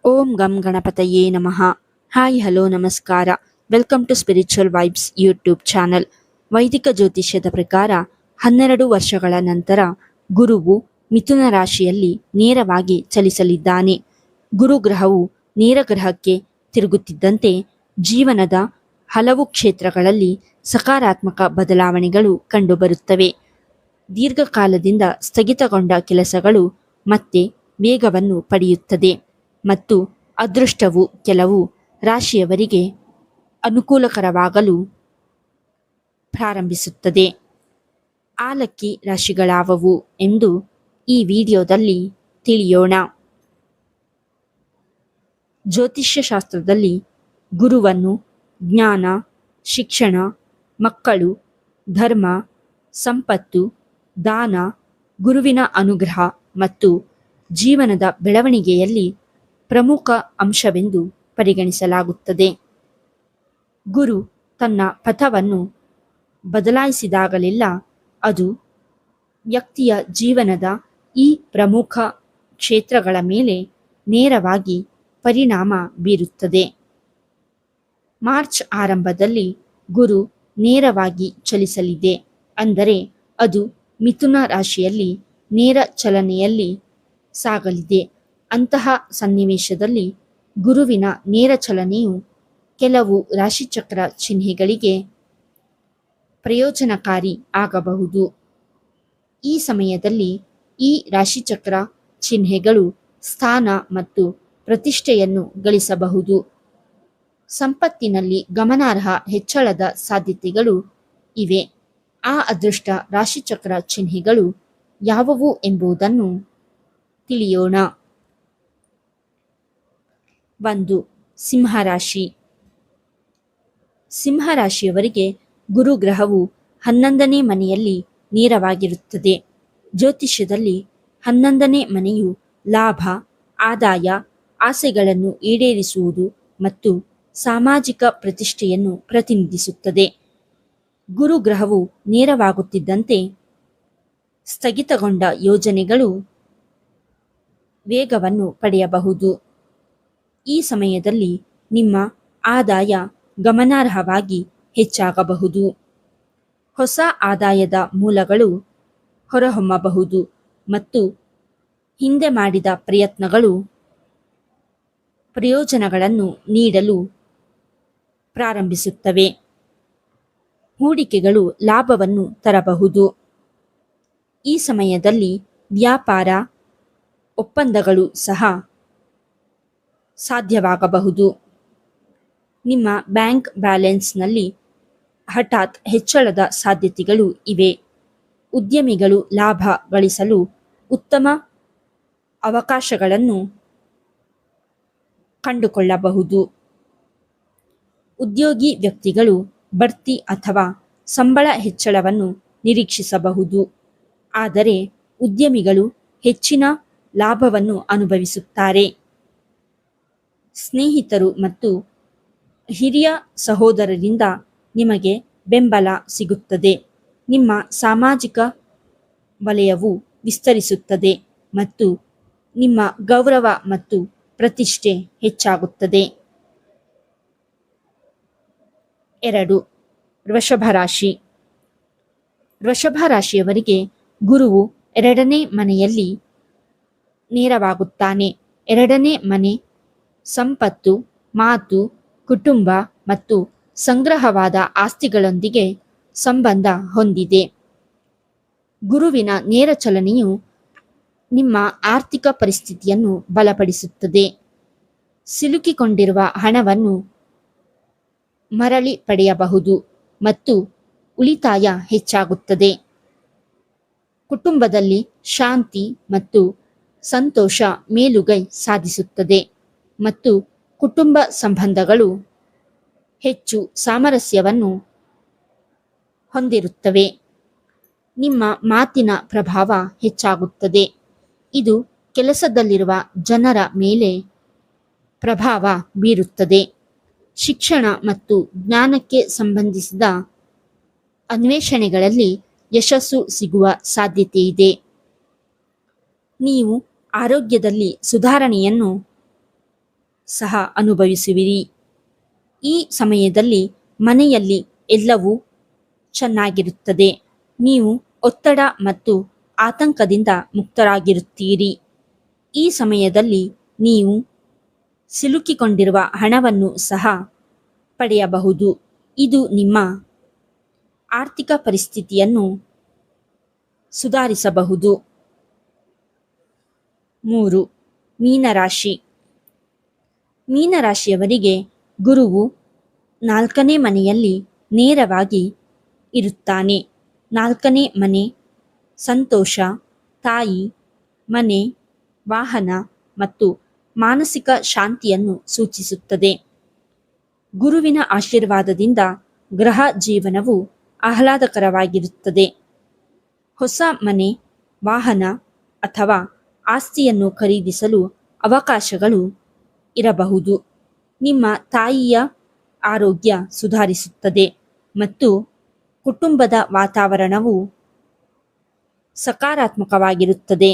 ಓಂ ಗಂ ಗಣಪತಯೇ ನಮಃ. ಹಾಯ್ ಹಲೋ ನಮಸ್ಕಾರ. Welcome to spiritual vibes YouTube channel. ವೈದಿಕ ಜ್ಯೋತಿಷ್ಯದ ಪ್ರಕಾರ 12 ವರ್ಷಗಳ ನಂತರ ಗುರುವು ಮಿಥುನ ರಾಶಿಯಲ್ಲಿ ನೇರವಾಗಿ ಚಲಿಸಲಿದ್ದಾನೆ. ಗುರುಗ್ರಹವು ನೇರ ಗ್ರಹಕ್ಕೆ ತಿರುಗುತ್ತಿದ್ದಂತೆ ಜೀವನದ ಹಲವು ಕ್ಷೇತ್ರಗಳಲ್ಲಿ ಸಕಾರಾತ್ಮಕ ಬದಲಾವಣೆಗಳು ಕಂಡುಬರುತ್ತವೆ. ದೀರ್ಘಕಾಲದಿಂದ ಸ್ಥಗಿತಗೊಂಡ ಕೆಲಸಗಳು ಮತ್ತೆ ವೇಗವನ್ನು ಪಡೆಯುತ್ತದೆ ಮತ್ತು ಅದೃಷ್ಟವು ಕೆಲವು ರಾಶಿಯವರಿಗೆ ಅನುಕೂಲಕರವಾಗಲು ಪ್ರಾರಂಭಿಸುತ್ತದೆ. ಆ ಲಕ್ಕಿ ರಾಶಿಗಳಾವವು ಎಂದು ಈ ವಿಡಿಯೋದಲ್ಲಿ ತಿಳಿಯೋಣ. ಜ್ಯೋತಿಷ್ಯ ಶಾಸ್ತ್ರದಲ್ಲಿ ಗುರುವನ್ನು ಜ್ಞಾನ, ಶಿಕ್ಷಣ, ಮಕ್ಕಳು, ಧರ್ಮ, ಸಂಪತ್ತು, ದಾನ, ಗುರುವಿನ ಅನುಗ್ರಹ ಮತ್ತು ಜೀವನದ ಬೆಳವಣಿಗೆಯಲ್ಲಿ ಪ್ರಮುಖ ಅಂಶವೆಂದು ಪರಿಗಣಿಸಲಾಗುತ್ತದೆ. ಗುರು ತನ್ನ ಪಥವನ್ನು ಬದಲಾಯಿಸಿದಾಗಲೆಲ್ಲ ಅದು ವ್ಯಕ್ತಿಯ ಜೀವನದ ಈ ಪ್ರಮುಖ ಕ್ಷೇತ್ರಗಳ ಮೇಲೆ ನೇರವಾಗಿ ಪರಿಣಾಮ ಬೀರುತ್ತದೆ. ಮಾರ್ಚ್ ಆರಂಭದಲ್ಲಿ ಗುರು ನೇರವಾಗಿ ಚಲಿಸಲಿದೆ, ಅಂದರೆ ಅದು ಮಿಥುನ ರಾಶಿಯಲ್ಲಿ ನೇರ ಚಲನೆಯಲ್ಲಿ ಸಾಗಲಿದೆ. ಅಂತಹ ಸನ್ನಿವೇಶದಲ್ಲಿ ಗುರುವಿನ ನೇರ ಚಲನೆಯು ಕೆಲವು ರಾಶಿಚಕ್ರ ಚಿಹ್ನೆಗಳಿಗೆ ಪ್ರಯೋಜನಕಾರಿ ಆಗಬಹುದು. ಈ ಸಮಯದಲ್ಲಿ ಈ ರಾಶಿಚಕ್ರ ಚಿಹ್ನೆಗಳು ಸ್ಥಾನ ಮತ್ತು ಪ್ರತಿಷ್ಠೆಯನ್ನು ಗಳಿಸಬಹುದು. ಸಂಪತ್ತಿನಲ್ಲಿ ಗಮನಾರ್ಹ ಹೆಚ್ಚಳದ ಸಾಧ್ಯತೆಗಳು ಇವೆ. ಆ ಅದೃಷ್ಟ ರಾಶಿಚಕ್ರ ಚಿಹ್ನೆಗಳು ಯಾವುವು ಎಂಬುದನ್ನು ತಿಳಿಯೋಣ. 1. ಸಿಂಹರಾಶಿ. ಸಿಂಹರಾಶಿಯವರಿಗೆ ಗುರುಗ್ರಹವು 11ನೇ ಮನೆಯಲ್ಲಿ ನೇರವಾಗಿರುತ್ತದೆ. ಜ್ಯೋತಿಷ್ಯದಲ್ಲಿ 11ನೇ ಮನೆಯು ಲಾಭ, ಆದಾಯ, ಆಸೆಗಳನ್ನು ಈಡೇರಿಸುವುದು ಮತ್ತು ಸಾಮಾಜಿಕ ಪ್ರತಿಷ್ಠೆಯನ್ನು ಪ್ರತಿನಿಧಿಸುತ್ತದೆ. ಗುರುಗ್ರಹವು ನೇರವಾಗುತ್ತಿದ್ದಂತೆ ಸ್ಥಗಿತಗೊಂಡ ಯೋಜನೆಗಳು ವೇಗವನ್ನು ಪಡೆಯಬಹುದು. ಈ ಸಮಯದಲ್ಲಿ ನಿಮ್ಮ ಆದಾಯ ಗಮನಾರ್ಹವಾಗಿ ಹೆಚ್ಚಾಗಬಹುದು. ಹೊಸ ಆದಾಯದ ಮೂಲಗಳು ಹೊರಹೊಮ್ಮಬಹುದು ಮತ್ತು ಹಿಂದೆ ಮಾಡಿದ ಪ್ರಯತ್ನಗಳು ಪ್ರಯೋಜನಗಳನ್ನು ನೀಡಲು ಪ್ರಾರಂಭಿಸುತ್ತವೆ. ಹೂಡಿಕೆಗಳು ಲಾಭವನ್ನು ತರಬಹುದು. ಈ ಸಮಯದಲ್ಲಿ ವ್ಯಾಪಾರ ಒಪ್ಪಂದಗಳು ಸಹ ಸಾಧ್ಯವಾಗಬಹುದು. ನಿಮ್ಮ ಬ್ಯಾಂಕ್ ಬ್ಯಾಲೆನ್ಸ್ನಲ್ಲಿ ಹಠಾತ್ ಹೆಚ್ಚಳದ ಸಾಧ್ಯತೆಗಳು ಇವೆ. ಉದ್ಯಮಿಗಳು ಲಾಭ ಗಳಿಸಲು ಉತ್ತಮ ಅವಕಾಶಗಳನ್ನು ಕಂಡುಕೊಳ್ಳಬಹುದು. ಉದ್ಯೋಗಿ ವ್ಯಕ್ತಿಗಳು ಬಡ್ತಿ ಅಥವಾ ಸಂಬಳ ಹೆಚ್ಚಳವನ್ನು ನಿರೀಕ್ಷಿಸಬಹುದು, ಆದರೆ ಉದ್ಯಮಿಗಳು ಹೆಚ್ಚಿನ ಲಾಭವನ್ನು ಅನುಭವಿಸುತ್ತಾರೆ. ಸ್ನೇಹಿತರು ಮತ್ತು ಹಿರಿಯ ಸಹೋದರರಿಂದ ನಿಮಗೆ ಬೆಂಬಲ ಸಿಗುತ್ತದೆ. ನಿಮ್ಮ ಸಾಮಾಜಿಕ ವಲಯವು ವಿಸ್ತರಿಸುತ್ತದೆ ಮತ್ತು ನಿಮ್ಮ ಗೌರವ ಮತ್ತು ಪ್ರತಿಷ್ಠೆ ಹೆಚ್ಚಾಗುತ್ತದೆ. 2. ವೃಷಭ ರಾಶಿ. ವೃಷಭ ರಾಶಿಯವರಿಗೆ ಗುರುವು 2ನೇ ಮನೆಯಲ್ಲಿ ನೇರವಾಗುತ್ತಾನೆ. 2ನೇ ಮನೆ ಸಂಪತ್ತು, ಮಾತು, ಕುಟುಂಬ ಮತ್ತು ಸಂಗ್ರಹವಾದ ಆಸ್ತಿಗಳೊಂದಿಗೆ ಸಂಬಂಧ ಹೊಂದಿದೆ. ಗುರುವಿನ ನೇರ ಚಲನೆಯು ನಿಮ್ಮ ಆರ್ಥಿಕ ಪರಿಸ್ಥಿತಿಯನ್ನು ಬಲಪಡಿಸುತ್ತದೆ. ಸಿಲುಕಿಕೊಂಡಿರುವ ಹಣವನ್ನು ಮರಳಿ ಪಡೆಯಬಹುದು ಮತ್ತು ಉಳಿತಾಯ ಹೆಚ್ಚಾಗುತ್ತದೆ. ಕುಟುಂಬದಲ್ಲಿ ಶಾಂತಿ ಮತ್ತು ಸಂತೋಷ ಮೇಲುಗೈ ಸಾಧಿಸುತ್ತದೆ ಮತ್ತು ಕುಟುಂಬ ಸಂಬಂಧಗಳು ಹೆಚ್ಚು ಸಾಮರಸ್ಯವನ್ನು ಹೊಂದಿರುತ್ತವೆ. ನಿಮ್ಮ ಮಾತಿನ ಪ್ರಭಾವ ಹೆಚ್ಚಾಗುತ್ತದೆ. ಇದು ಕೆಲಸದಲ್ಲಿರುವ ಜನರ ಮೇಲೆ ಪ್ರಭಾವ ಬೀರುತ್ತದೆ. ಶಿಕ್ಷಣ ಮತ್ತು ಜ್ಞಾನಕ್ಕೆ ಸಂಬಂಧಿಸಿದ ಅನ್ವೇಷಣೆಗಳಲ್ಲಿ ಯಶಸ್ಸು ಸಿಗುವ ಸಾಧ್ಯತೆಯಿದೆ. ನೀವು ಆರೋಗ್ಯದಲ್ಲಿ ಸುಧಾರಣೆಯನ್ನು ಸಹ ಅನುಭವಿಸುವಿರಿ. ಈ ಸಮಯದಲ್ಲಿ ಮನೆಯಲ್ಲಿ ಎಲ್ಲವೂ ಚೆನ್ನಾಗಿರುತ್ತದೆ. ನೀವು ಒತ್ತಡ ಮತ್ತು ಆತಂಕದಿಂದ ಮುಕ್ತರಾಗಿರುತ್ತೀರಿ. ಈ ಸಮಯದಲ್ಲಿ ನೀವು ಸಿಲುಕಿಕೊಂಡಿರುವ ಹಣವನ್ನು ಸಹ ಪಡೆಯಬಹುದು. ಇದು ನಿಮ್ಮ ಆರ್ಥಿಕ ಪರಿಸ್ಥಿತಿಯನ್ನು ಸುಧಾರಿಸಬಹುದು. 3. ಮೀನರಾಶಿ. ಮೀನರಾಶಿಯವರಿಗೆ ಗುರುವು 4ನೇ ಮನೆಯಲ್ಲಿ ನೇರವಾಗಿ ಇರುತ್ತಾನೆ. 4ನೇ ಮನೆ ಸಂತೋಷ, ತಾಯಿ, ಮನೆ, ವಾಹನ ಮತ್ತು ಮಾನಸಿಕ ಶಾಂತಿಯನ್ನು ಸೂಚಿಸುತ್ತದೆ. ಗುರುವಿನ ಆಶೀರ್ವಾದದಿಂದ ಗ್ರಹ ಜೀವನವು ಆಹ್ಲಾದಕರವಾಗಿರುತ್ತದೆ. ಹೊಸ ಮನೆ, ವಾಹನ ಅಥವಾ ಆಸ್ತಿಯನ್ನು ಖರೀದಿಸಲು ಅವಕಾಶಗಳು ಇರಬಹುದು. ನಿಮ್ಮ ತಾಯಿಯ ಆರೋಗ್ಯ ಸುಧಾರಿಸುತ್ತದೆ ಮತ್ತು ಕುಟುಂಬದ ವಾತಾವರಣವು ಸಕಾರಾತ್ಮಕವಾಗಿರುತ್ತದೆ.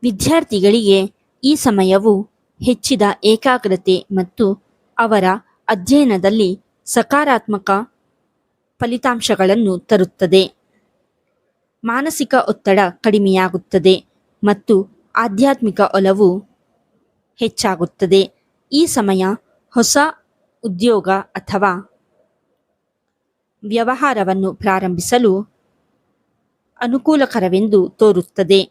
ವಿದ್ಯಾರ್ಥಿಗಳಿಗೆ ಈ ಸಮಯವು ಹೆಚ್ಚಿದ ಏಕಾಗ್ರತೆ ಮತ್ತು ಅವರ ಅಧ್ಯಯನದಲ್ಲಿ ಸಕಾರಾತ್ಮಕ ಫಲಿತಾಂಶಗಳನ್ನು ತರುತ್ತದೆ. ಮಾನಸಿಕ ಒತ್ತಡ ಕಡಿಮೆಯಾಗುತ್ತದೆ ಮತ್ತು ಆಧ್ಯಾತ್ಮಿಕ ಒಲವು ಹೆಚ್ಚಾಗುತ್ತದೆ. ಈ ಸಮಯ ಹೊಸ ಉದ್ಯೋಗ ಅಥವಾ ವ್ಯವಹಾರವನ್ನು ಪ್ರಾರಂಭಿಸಲು ಅನುಕೂಲಕರವೆಂದು ತೋರುತ್ತದೆ.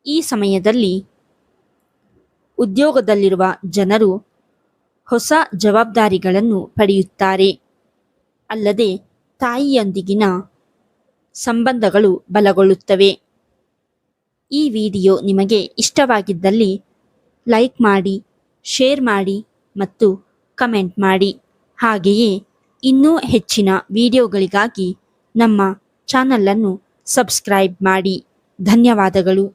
ಈ ಸಮಯದಲ್ಲಿ ಉದ್ಯೋಗದಲ್ಲಿರುವ ಜನರು ಹೊಸ ಜವಾಬ್ದಾರಿಗಳನ್ನು ಪಡೆಯುತ್ತಾರೆ. ಅಲ್ಲದೆ ತಾಯಿಯೊಂದಿಗಿನ ಸಂಬಂಧಗಳು ಬಲಗೊಳ್ಳುತ್ತವೆ. ಈ ವಿಡಿಯೋ ನಿಮಗೆ ಇಷ್ಟವಾಗಿದ್ದಲ್ಲಿ ಲೈಕ್ ಮಾಡಿ, ಶೇರ್ ಮಾಡಿ ಮತ್ತು ಕಮೆಂಟ್ ಮಾಡಿ. ಹಾಗೆಯೇ ಇನ್ನೂ ಹೆಚ್ಚಿನ ವಿಡಿಯೋಗಳಿಗಾಗಿ ನಮ್ಮ ಚಾನಲನ್ನು ಸಬ್ಸ್ಕ್ರೈಬ್ ಮಾಡಿ. ಧನ್ಯವಾದಗಳು.